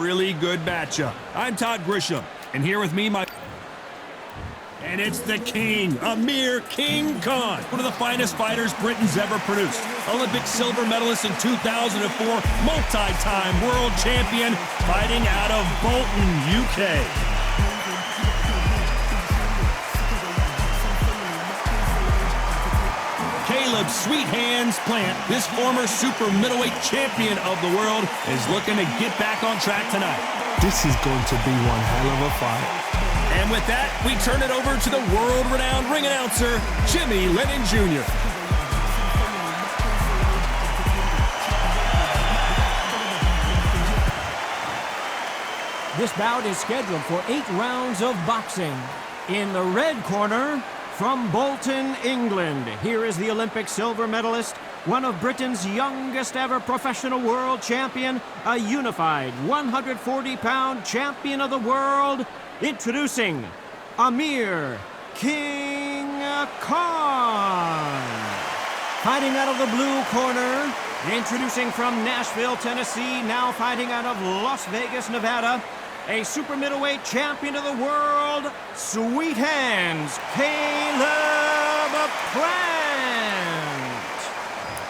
Really good matchup. I'm Todd Grisham, and here with me, and it's the King, Amir King Khan, one of the finest fighters Britain's ever produced. Olympic silver medalist in 2004, multi-time world champion, fighting out of Bolton, UK. Caleb Sweet Hands Plant, this former super middleweight champion of the world, is looking to get back on track tonight. This is going to be one hell of a fight. And with that, we turn it over to the world-renowned ring announcer, Jimmy Lennon Jr. This bout is scheduled for 8 rounds of boxing. In the red corner, from Bolton, England, here is the Olympic silver medalist, one of Britain's youngest ever professional world champion, a unified 140-pound champion of the world, introducing Amir King Khan. Fighting out of the blue corner, introducing from Nashville, Tennessee, now fighting out of Las Vegas, Nevada, a super middleweight champion of the world, Sweet Hands, Caleb Plant.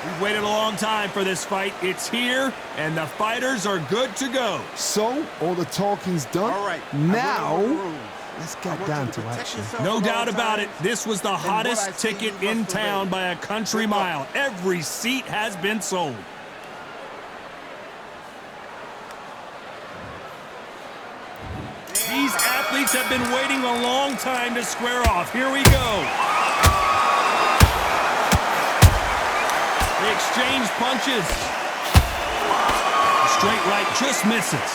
We've waited a long time for this fight. It's here, and the fighters are good to go. So, all the talking's done. All right. Now, let's get down to action. No doubt about it, this was the hottest ticket in town by a country mile. Every seat has been sold. These athletes have been waiting a long time to square off. Here we go. They exchange punches. The straight right just misses.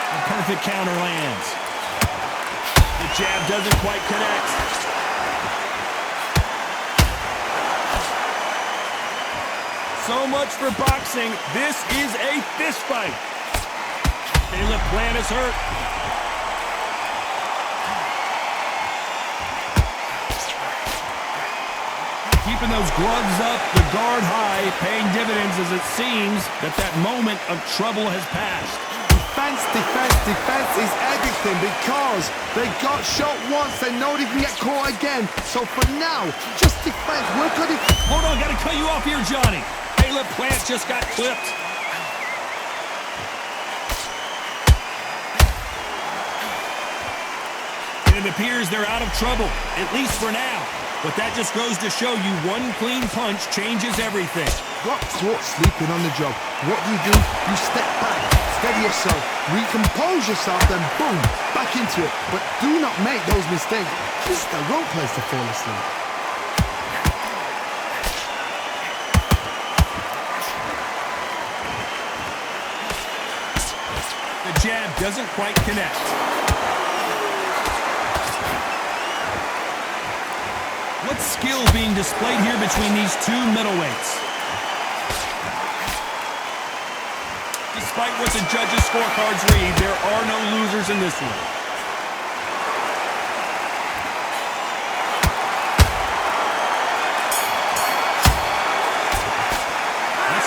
A perfect counter lands. The jab doesn't quite connect. So much for boxing. This is a fist fight. Caleb Plant is hurt. Keeping those gloves up, the guard high, paying dividends as it seems that moment of trouble has passed. Defense, defense, defense is everything because they got shot once. They know they can get caught again. So for now, just defense. Work on it. Hold on, gotta cut you off here, Johnny. Caleb Plant just got clipped. And it appears they're out of trouble, at least for now. But that just goes to show you one clean punch changes everything. Got caught sleeping on the job. What do? You step back, steady yourself, recompose yourself, then boom, back into it. But do not make those mistakes. This is the wrong place to fall asleep. The jab doesn't quite connect. What skill being displayed here between these two middleweights? Despite what the judges' scorecards read, there are no losers in this one.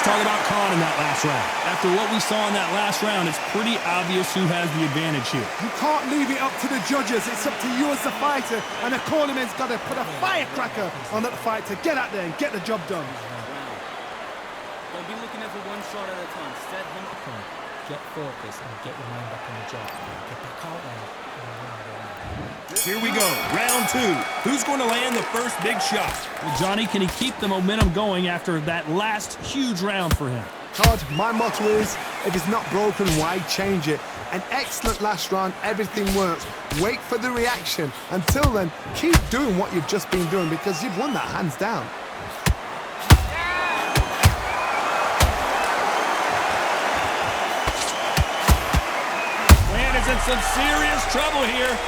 Talk about Khan in that last round. After what we saw in that last round, it's pretty obvious who has the advantage here. You can't leave it up to the judges. It's up to you as the fighter, and the cornerman's got to put a firecracker on that fight to get out there and get the job done. Don't be looking at the one shot at a time. Set him up. Get focused and get your mind back on the job. Get back out there. Here we go, round 2. Who's going to land the first big shot? Well, Johnny, can he keep the momentum going after that last huge round for him? Todd, my motto is, if it's not broken, why change it? An excellent last round, everything works. Wait for the reaction. Until then, keep doing what you've just been doing because you've won that hands down. Plant is in some serious trouble here.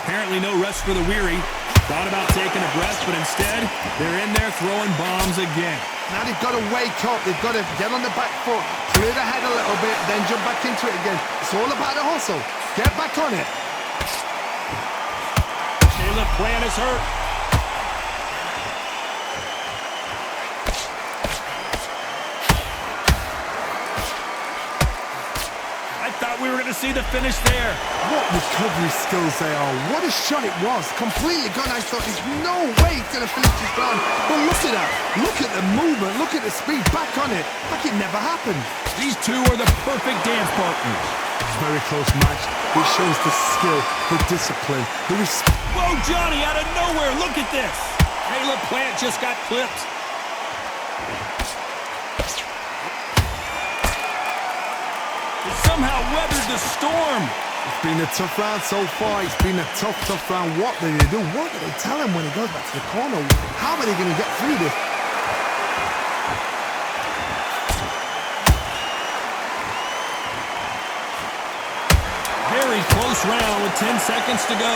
Apparently no rest for the weary. Thought about taking a breath, but instead, they're in there throwing bombs again. Now they've got to wake up. They've got to get on the back foot, clear the head a little bit, then jump back into it again. It's all about the hustle. Get back on it. Caleb Plant is hurt. I thought we were going to see the finish there. What recovery skills they are. What a shot it was. Completely gone. I thought there's no way he's going to finish this round. But look at that. Look at the movement. Look at the speed. Back on it. Like it never happened. These two are the perfect dance partners. It's a very close match. It shows the skill, the discipline, the respect. Whoa, Johnny, out of nowhere. Look at this. Caleb Plant just got clipped. He somehow weathered the storm. It's been a tough round so far. It's been a tough round. What do they do? What do they tell him when he goes back to the corner? How are they going to get through this? Very close round with 10 seconds to go.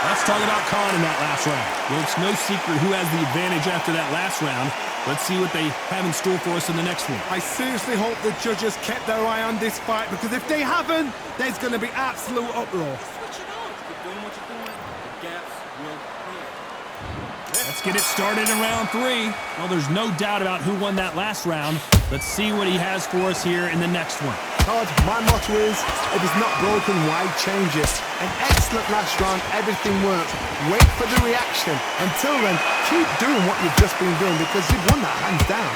Let's talk about Khan in that last round. Well, it's no secret who has the advantage after that last round. Let's see what they have in store for us in the next one. I seriously hope the judges kept their eye on this fight, because if they haven't, there's going to be absolute uproar. Switch it on. Keep doing what you're doing. The gaps will clear. Let's get it started in round 3. Well, there's no doubt about who won that last round. Let's see what he has for us here in the next one. Todd, my motto is, if it's not broken, why change it? An excellent last round, everything worked. Wait for the reaction. Until then, keep doing what you've just been doing, because you've won that hands down.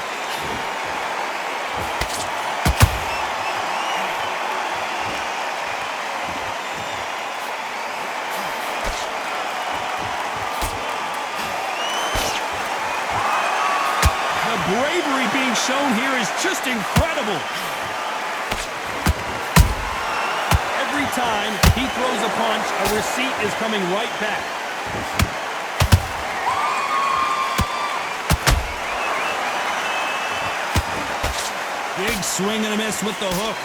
The bravery being shown here is just incredible. Every time he throws a punch, a receipt is coming right back. Big swing and a miss with the hook.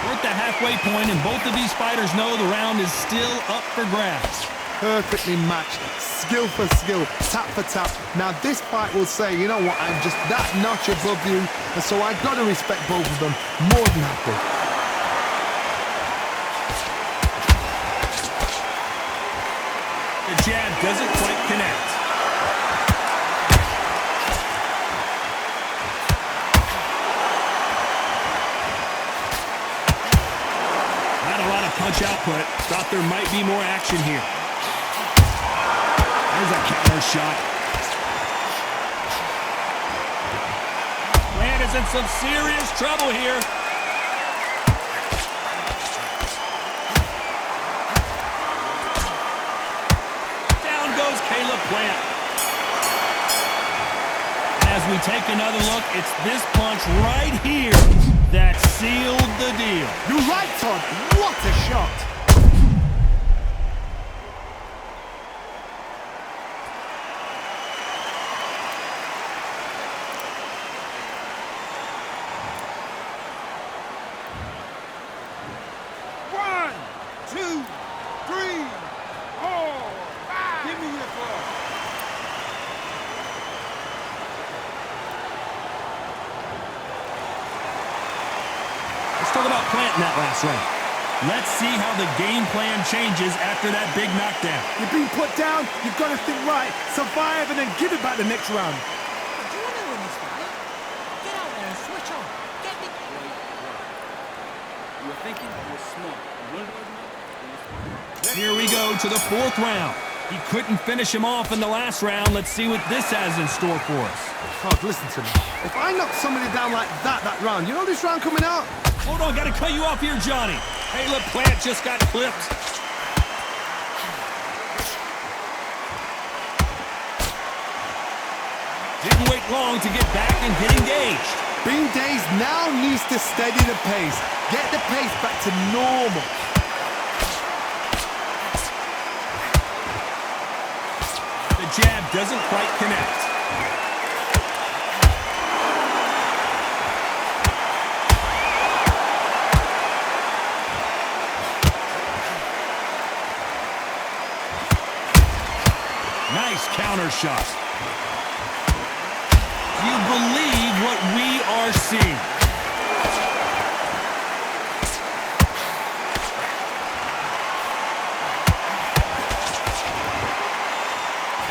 We're at the halfway point, and both of these fighters know the round is still up for grabs. Perfectly matched, skill for skill, tap for tap. Now this fight will say, you know what, I'm just that notch above you, and so I've got to respect both of them more than happy. The jab doesn't quite connect. Not a lot of punch output. Thought there might be more action here. There's a counter shot. Plant is in some serious trouble here. Down goes Caleb Plant. As we take another look, it's this punch right here that sealed the deal. You're right, Todd. What a shot. Let's talk about Plant in that last round. Let's see how the game plan changes after that big knockdown. You've been put down, you've got to think right, survive, and then give it back the next round. Do you want to win this fight? Get out there and switch on. Get the... You were thinking, you were smart. You learned what you know. Here we go to the 4th round. He couldn't finish him off in the last round. Let's see what this has in store for us. Todd, listen to me. If I knock somebody down like that round, you know this round coming out? Hold on, gotta cut you off here, Johnny. Caleb Plant just got clipped. Didn't wait long to get back and get engaged. Bean Days now needs to steady the pace. Get the pace back to normal. The jab doesn't quite connect. Nice counter shot. Do you believe what we are seeing?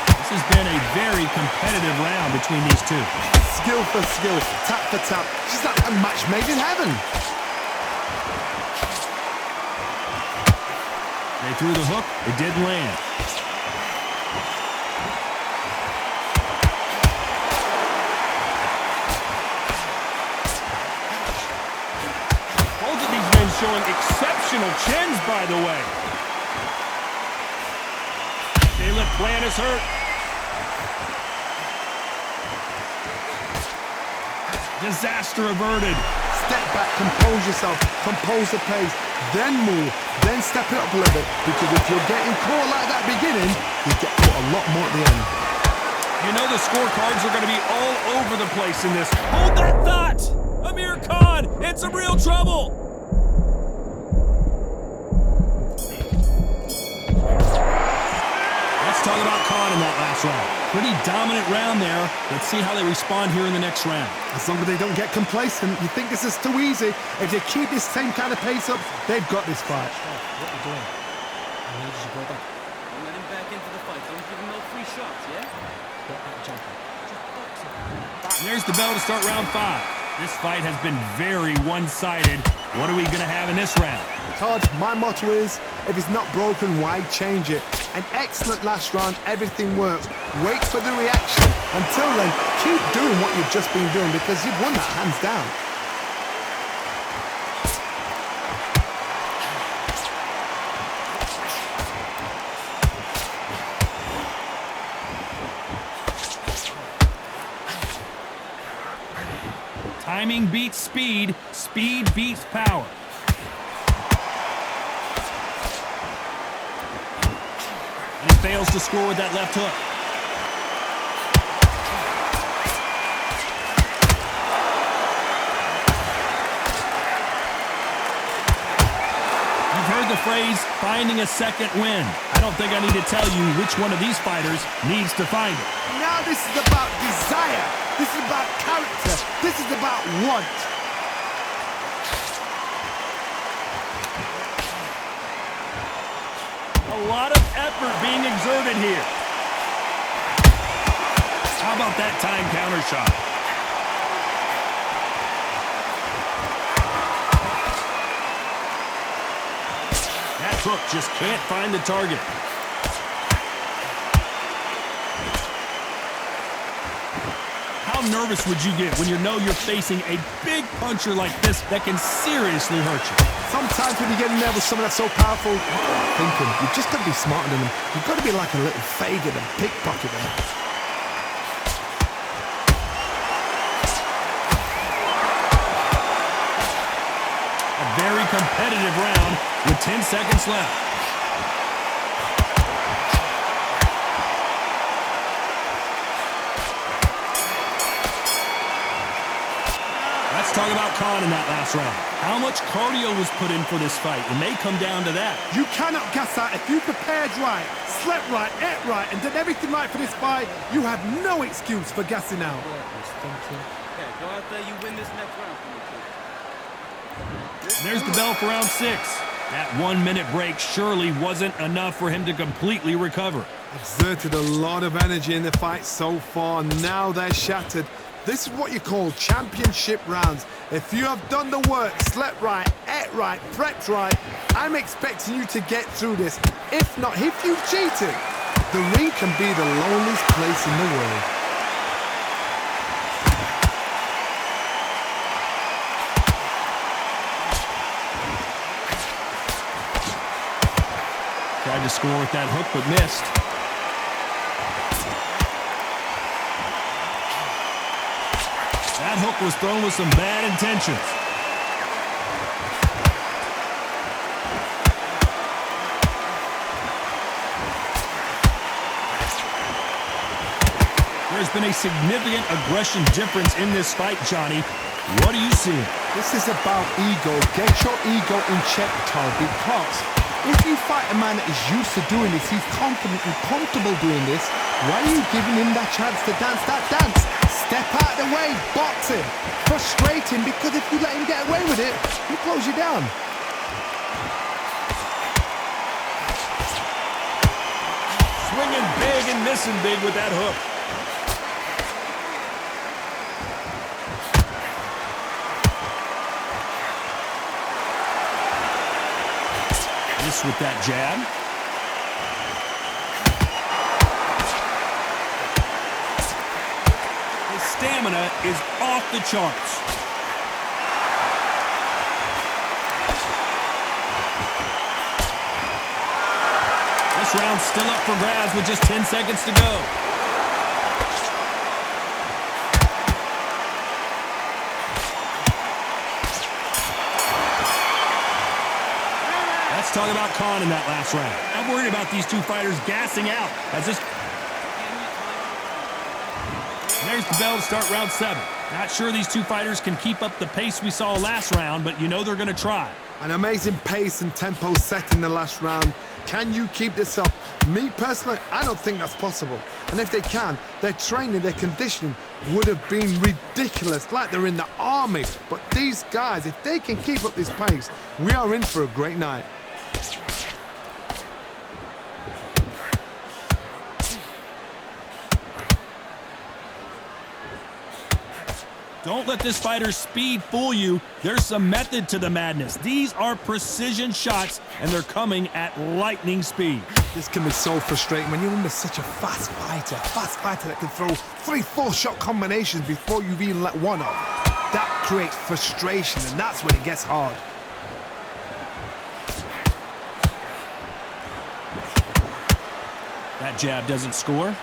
This has been a very competitive round between these two. Skill for skill, tap for tap. Just like a match made in heaven. They threw the hook. It didn't land. Showing exceptional chins, by the way. Caleb Plant is hurt. Disaster averted. Step back, compose yourself, compose the pace, then move, then step it up a little bit. Because if you're getting caught like that beginning, you get caught a lot more at the end. You know the scorecards are going to be all over the place in this. Hold that thought! Amir Khan in some real trouble! Talk about Khan in that last round. Pretty dominant round there. Let's see how they respond here in the next round. As long as they don't get complacent, you think this is too easy. If they keep this same kind of pace up, they've got this fight. What are you doing? I need you to go back. Don't let him back into the fight. Don't give him no free shots, yeah? Get that jumping. Just box him. And there's the bell to start round 5. This fight has been very one-sided. What are we going to have in this round? Todd, my motto is, if it's not broken, why change it? An excellent last round, everything works. Wait for the reaction. Until then, keep doing what you've just been doing because you've won that hands down. Timing beats speed. Speed beats power. And he fails to score with that left hook. You've heard the phrase, finding a second win. I don't think I need to tell you which one of these fighters needs to find it. Now this is about desire. This is about character. This is about want. A lot of effort being exerted here. How about that time counter shot? That hook just can't find the target. How nervous would you get when you know you're facing a big puncher like this that can seriously hurt you? Sometimes when you get nervous with someone that's so powerful, thinking, you've just got to be smarter than them. You've got to be like a little faggot and pickpocket them. A very competitive round with 10 seconds left. Let's talk about Khan in that last round. How much cardio was put in for this fight? It may come down to that. You cannot gas out. If you prepared right, slept right, ate right, and did everything right for this fight, you have no excuse for gassing out. Yeah, go out there, you win this next round for me, kid. There's the bell for round 6. That 1-minute break surely wasn't enough for him to completely recover. Exerted a lot of energy in the fight so far. Now they're shattered. This is what you call championship rounds. If you have done the work, slept right, ate right, prepped right, I'm expecting you to get through this. If not, if you've cheated, the ring can be the loneliest place in the world. Tried to score with that hook, but missed. That hook was thrown with some bad intentions. There's been a significant aggression difference in this fight, Johnny. What do you see? This is about ego. Get your ego in check, Todd, because if you fight a man that is used to doing this, he's confident and comfortable doing this, why are you giving him that chance to dance that dance? Step out of the way, box him. Frustrate him, because if you let him get away with it, he'll close you down. Swinging big and missing big with that hook. With that jab. His stamina is off the charts. This round's still up for grabs with just 10 seconds to go. Talk about Khan in that last round. I'm worried about these two fighters gassing out as this. There's the bell to start round 7. Not sure these two fighters can keep up the pace we saw last round, but you know they're going to try. An amazing pace and tempo set in the last round. Can you keep this up? Me personally, I don't think that's possible. And if they can, their training, their conditioning would have been ridiculous, like they're in the army. But these guys, if they can keep up this pace, we are in for a great night. Don't let this fighter's speed fool you. There's some method to the madness. These are precision shots, and they're coming at lightning speed. This can be so frustrating when you're under such a fast fighter that can throw 3-4 shot combinations before you've even let one off. That creates frustration, and that's when it gets hard. That jab doesn't score.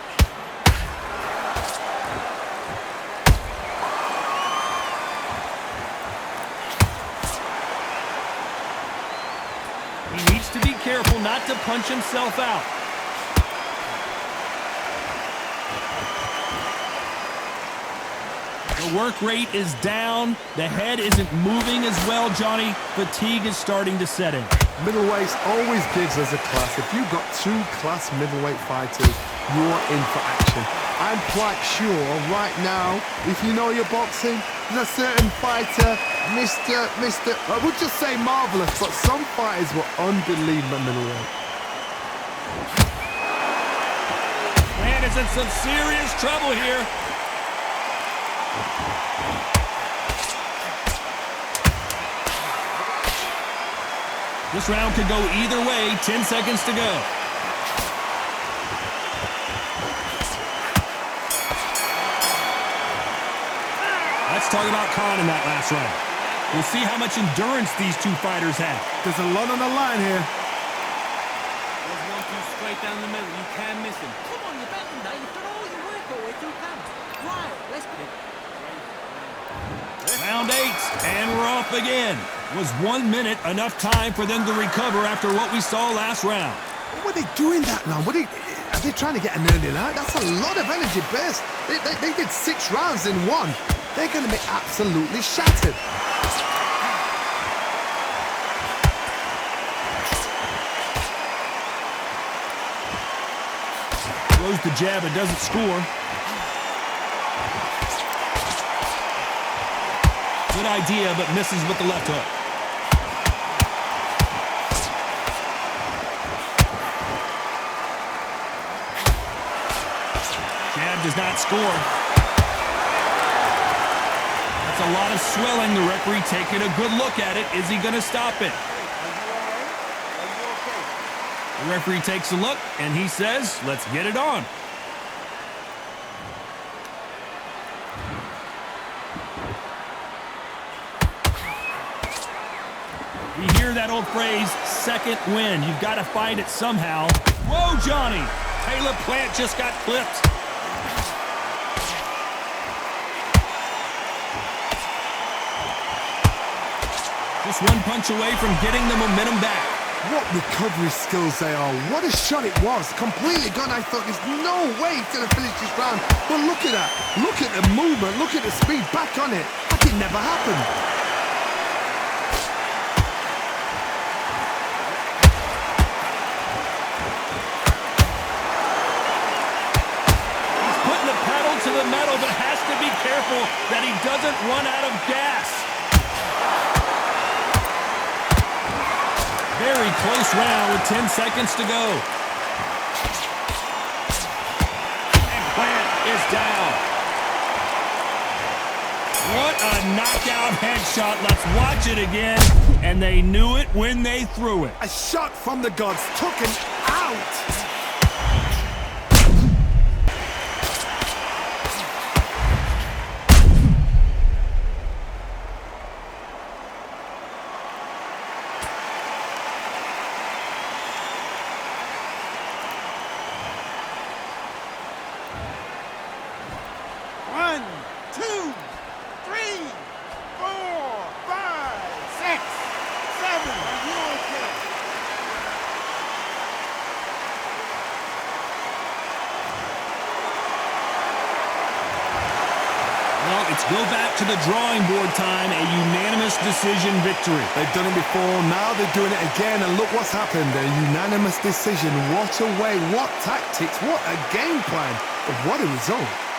He needs to be careful not to punch himself out. The work rate is down. The head isn't moving as well, Johnny. Fatigue is starting to set in. Middleweights always gives us a class. If you've got 2 class middleweight fighters, you're in for action. I'm quite sure right now, if you know your boxing, there's a certain fighter, Mr. I would just say marvelous, but some fighters were unbelievable middleweight. Man is in some serious trouble here. This round could go either way. 10 seconds to go. Let's talk about Khan in that last round. We'll see how much endurance these two fighters have. There's a lot on the line here. There's 1-2 straight down the middle. You can't miss him. Come on, you better than that. You've done all your work all the way through camp. Right, let's pick. Round 8, and we're off again. Was 1 minute enough time for them to recover after what we saw last round? What are they doing that now? Are they trying to get an early night? That's a lot of energy burst. They did 6 rounds in 1. They're going to be absolutely shattered. Throws the jab, it doesn't score. Good idea, but misses with the left hook. Jab does not score. That's a lot of swelling. The referee taking a good look at it. Is he going to stop it? The referee takes a look, and he says, let's get it on. We hear that old phrase, second win. You've got to find it somehow. Whoa, Johnny! Caleb Plant just got clipped. just one punch away from getting the momentum back. What recovery skills they are. What a shot it was. Completely gone. I thought there's no way he's going to finish this round. But look at that. Look at the movement. Look at the speed. Back on it. Like it never happened. He's putting the pedal to the metal, but has to be careful that he doesn't run out of gas. Very close round with 10 seconds to go. And Plant is down. What a knockout headshot. Let's watch it again. And they knew it when they threw it. A shot from the gods. Took him out. One, two, three, 4, 5, 6, 7. Are you okay? Well, it's go back to the drawing board time. A unanimous decision victory. They've done it before, now they're doing it again, and look what's happened. A unanimous decision. What a way, what tactics, what a game plan. But what a result.